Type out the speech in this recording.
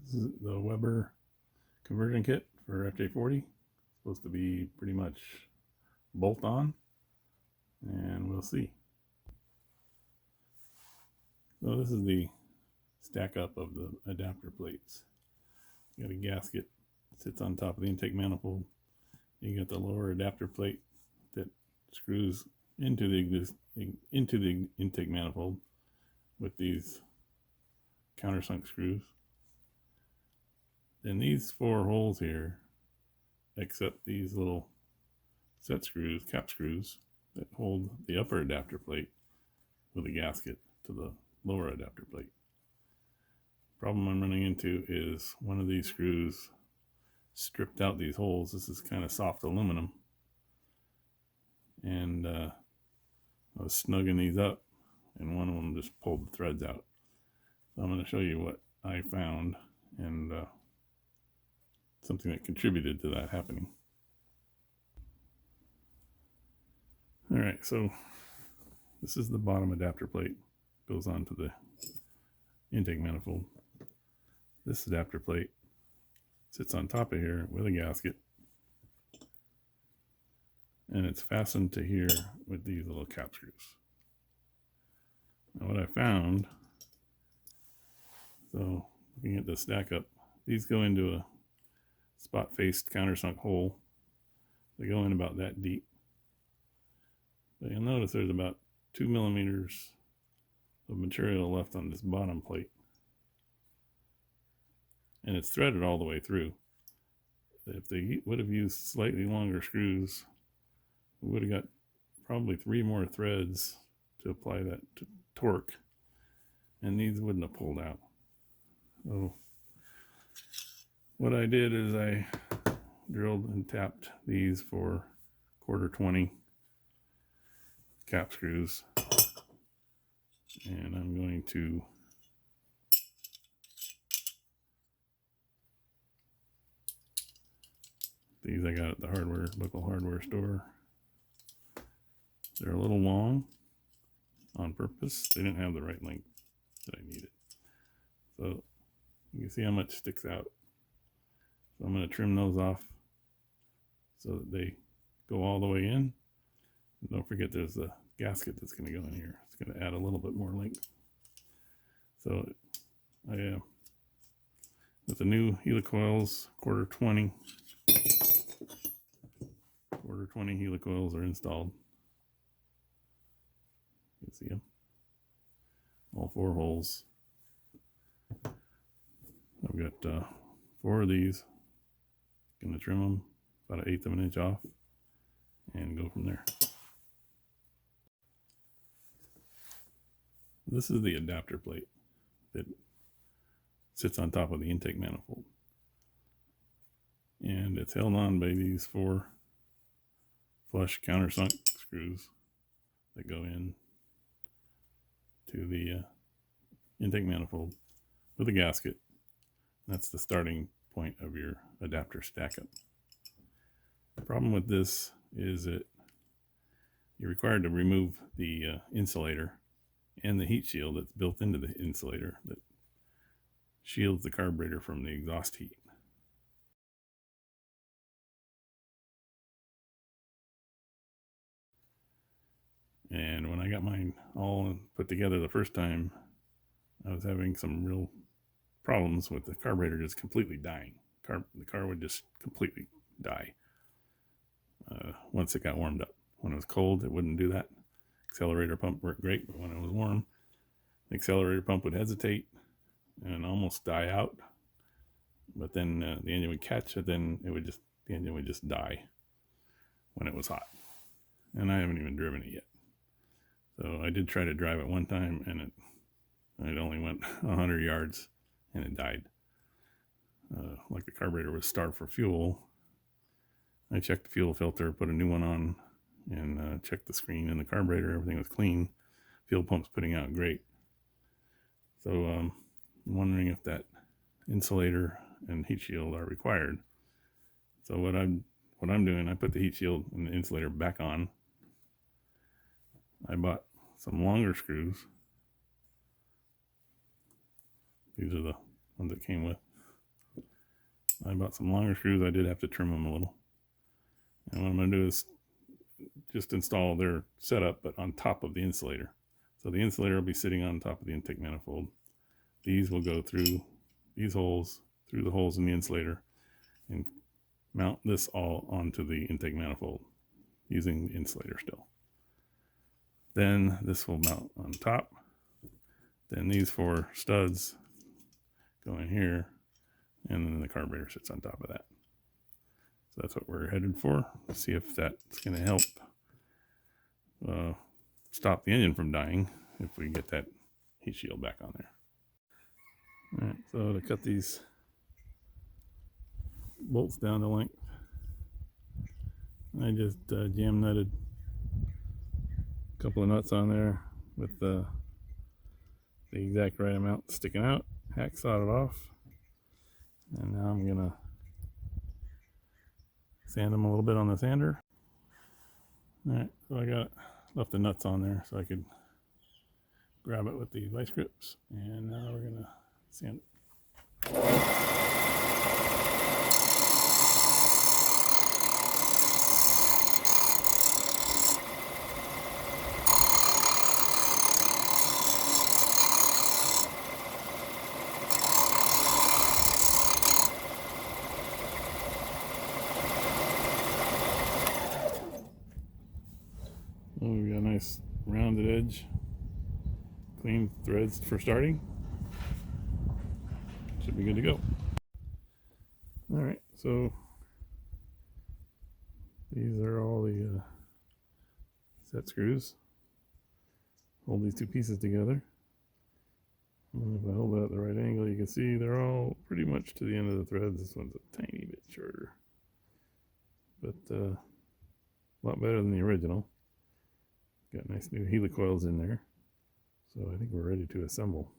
This is the Weber conversion kit for FJ40. Supposed to be pretty much bolt on, and we'll see. So this is the stack up of the adapter plates. You got a gasket that sits on top of the intake manifold. You got the lower adapter plate that screws into the intake manifold with these countersunk screws. Then these four holes here accept these little set screws, cap screws, that hold the upper adapter plate with a gasket to the lower adapter plate. Problem I'm running into is one of these screws stripped out these holes. This is kind of soft aluminum, and I was snugging these up, and one of them just pulled the threads out. So I'm going to show you what I found and something that contributed to that happening. All right, so this is the bottom adapter plate. Goes onto the intake manifold. This adapter plate sits on top of here with a gasket, and it's fastened to here with these little cap screws. Now what I found, so looking at the stack up, these go into a spot faced countersunk hole. They go in about that deep. But you'll notice there's about 2 millimeters of material left on this bottom plate, and it's threaded all the way through. If they would have used slightly longer screws, we would have got probably 3 more threads to apply that torque, and these wouldn't have pulled out. So what I did is I drilled and tapped these for 1/4-20 cap screws, and I'm going to these I got at the local hardware store. They're a little long on purpose. They didn't have the right length that I needed. So you can see how much sticks out. So I'm going to trim those off so that they go all the way in. And don't forget there's a gasket that's going to go in here. It's going to add a little bit more length. So I with the new helicoils, 1/4-20 helicoils are installed. You can see them, all 4 holes. I've got 4 of these. Going to trim them about 1/8 of an inch off and go from there. This is the adapter plate that sits on top of the intake manifold, and it's held on by these 4 flush countersunk screws that go in to the intake manifold with a gasket. That's the starting point of your adapter stack up. The problem with this is that you're required to remove the insulator and the heat shield that's built into the insulator that shields the carburetor from the exhaust heat. And when I got mine all put together the first time, I was having some real problems with the carburetor just completely dying. The car would just completely die once it got warmed up. When it was cold, it wouldn't do that. Accelerator pump worked great, but when it was warm, the accelerator pump would hesitate and almost die out. But then the engine would catch it, then the engine would just die when it was hot. And I haven't even driven it yet. So I did try to drive it one time, and it only went 100 yards and it died. Like the carburetor was starved for fuel. I checked the fuel filter, put a new one on, and checked the screen and the carburetor. Everything was clean. Fuel pump's putting out great. So I'm wondering if that insulator and heat shield are required. So what I'm doing, I put the heat shield and the insulator back on. I bought some longer screws. These are the ones that came with. I bought some longer screws. I did have to trim them a little. And what I'm going to do is just install their setup, but on top of the insulator. So the insulator will be sitting on top of the intake manifold. These will go through these holes, through the holes in the insulator, and mount this all onto the intake manifold using the insulator still. Then this will mount on top. Then these 4 studs go in here, and then the carburetor sits on top of that. So that's what we're headed for. Let's see if that's going to help stop the engine from dying if we get that heat shield back on there. All right, so to cut these bolts down to length, I just jam nutted a couple of nuts on there with the exact right amount sticking out, hacksawed it off, and now I'm gonna sand them a little bit on the sander. All right, so I got left the nuts on there so I could grab it with these vice grips, and now we're gonna sand it. Oh, we got a nice rounded edge, clean threads for starting. Should be good to go. All right, so these are all the set screws. Hold these 2 pieces together. And if I hold it at the right angle, you can see they're all pretty much to the end of the threads. This one's a tiny bit shorter, but a lot better than the original. Got nice new helicoils in there, so I think we're ready to assemble.